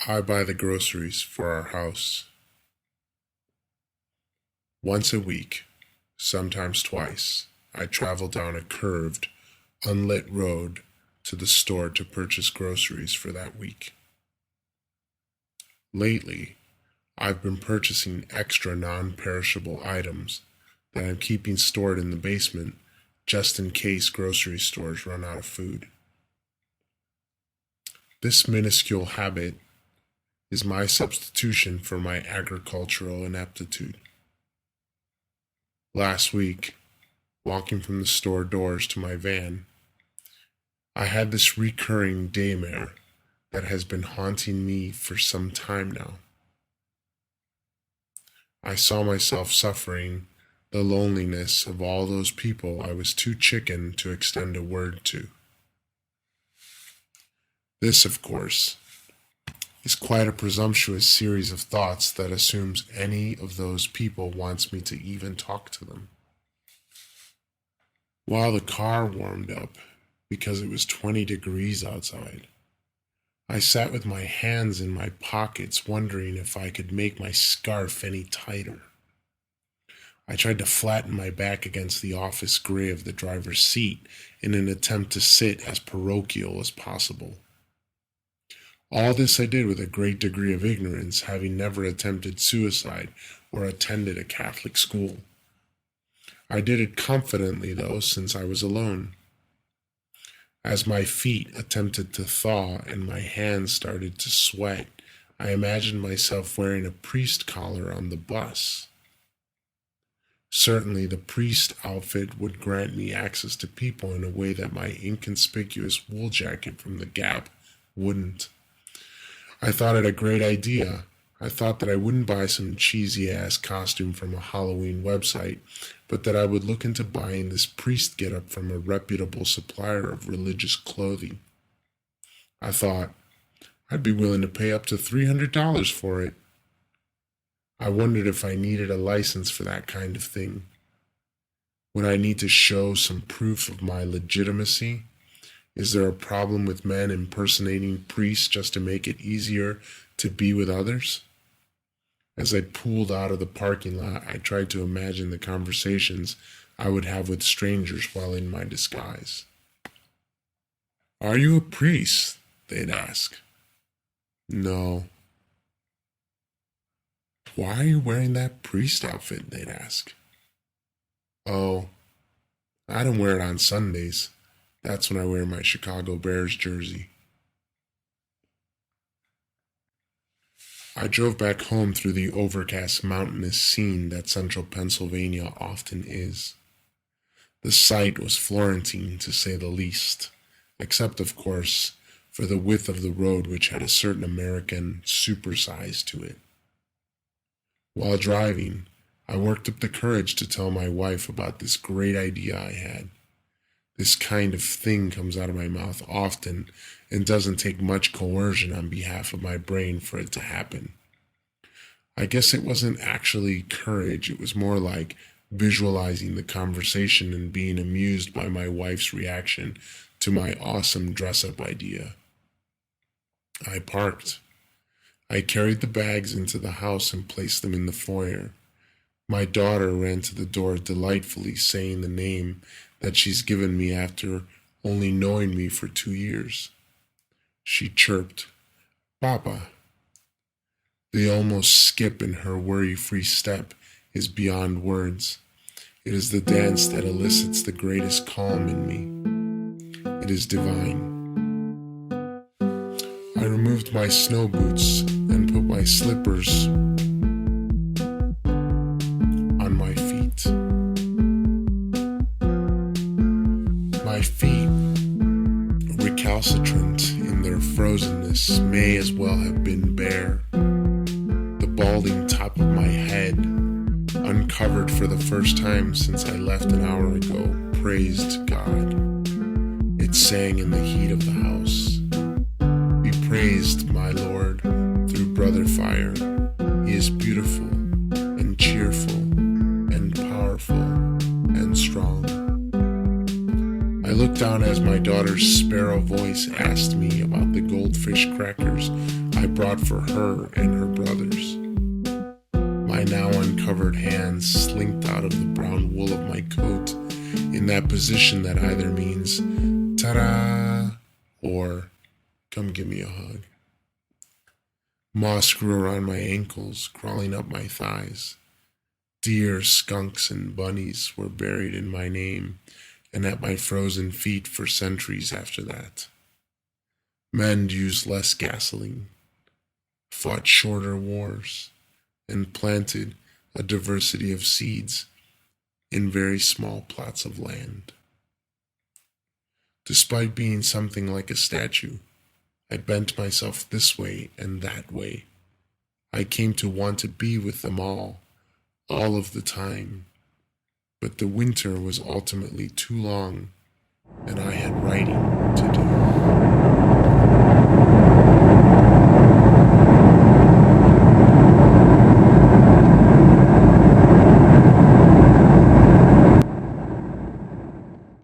I buy the groceries for our house once a week, sometimes twice. I travel down a curved, unlit road to the store to purchase groceries for that week. Lately, I've been purchasing extra non perishable items that I'm keeping stored in the basement just in case grocery stores run out of food. This minuscule habit is my substitution for my agricultural ineptitude. Last week, walking from the store doors to my van, I had this recurring daymare that has been haunting me for some time now. I saw myself suffering the loneliness of all those people I was too chicken to extend a word to. This, of course, is quite a presumptuous series of thoughts that assumes any of those people wants me to even talk to them. While the car warmed up, because it was 20 degrees outside, I sat with my hands in my pockets wondering if I could make my scarf any tighter. I tried to flatten my back against the office gray of the driver's seat in an attempt to sit as parochial as possible. All this I did with a great degree of ignorance, having never attempted suicide or attended a Catholic school. I did it confidently, though, since I was alone. As my feet attempted to thaw and my hands started to sweat, I imagined myself wearing a priest collar on the bus. Certainly, the priest outfit would grant me access to people in a way that my inconspicuous wool jacket from the Gap wouldn't. I thought it a great idea. I thought that I wouldn't buy some cheesy-ass costume from a Halloween website, but that I would look into buying this priest getup from a reputable supplier of religious clothing. I thought, I'd be willing to pay up to $300 for it. I wondered if I needed a license for that kind of thing. Would I need to show some proof of my legitimacy? Is there a problem with men impersonating priests just to make it easier to be with others? As I pulled out of the parking lot, I tried to imagine the conversations I would have with strangers while in my disguise. "Are you a priest?" they'd ask. "No." "Why are you wearing that priest outfit?" they'd ask. "Oh, I don't wear it on Sundays. That's when I wear my Chicago Bears jersey." I drove back home through the overcast mountainous scene that central Pennsylvania often is. The sight was Florentine, to say the least, except, of course, for the width of the road, which had a certain American supersize to it. While driving, I worked up the courage to tell my wife about this great idea I had. This kind of thing comes out of my mouth often and doesn't take much coercion on behalf of my brain for it to happen. I guess it wasn't actually courage, it was more like visualizing the conversation and being amused by my wife's reaction to my awesome dress-up idea. I parked. I carried the bags into the house and placed them in the foyer. My daughter ran to the door delightfully, saying the name that she's given me after only knowing me for 2 years. She chirped, "Papa." The almost skip in her worry-free step is beyond words. It is the dance that elicits the greatest calm in me. It is divine. I removed my snow boots and put my slippers on my feet. My feet, recalcitrant in their frozenness, may as well have been bare. The balding top of my head, uncovered for the first time since I left an hour ago, praised God. It sang in the heat of the house. Be praised, my Lord, through brother fire. He is beautiful and cheerful and powerful and strong. I looked down as my daughter's sparrow voice asked me about the goldfish crackers I brought for her and her brothers. My now uncovered hands slinked out of the brown wool of my coat in that position that either means ta-da or come give me a hug. Moss grew around my ankles, crawling up my thighs. Deer, skunks, and bunnies were buried in my name and at my frozen feet for centuries after that. Men used less gasoline, fought shorter wars, and planted a diversity of seeds in very small plots of land. Despite being something like a statue, I bent myself this way and that way. I came to want to be with them all of the time. But the winter was ultimately too long, and I had writing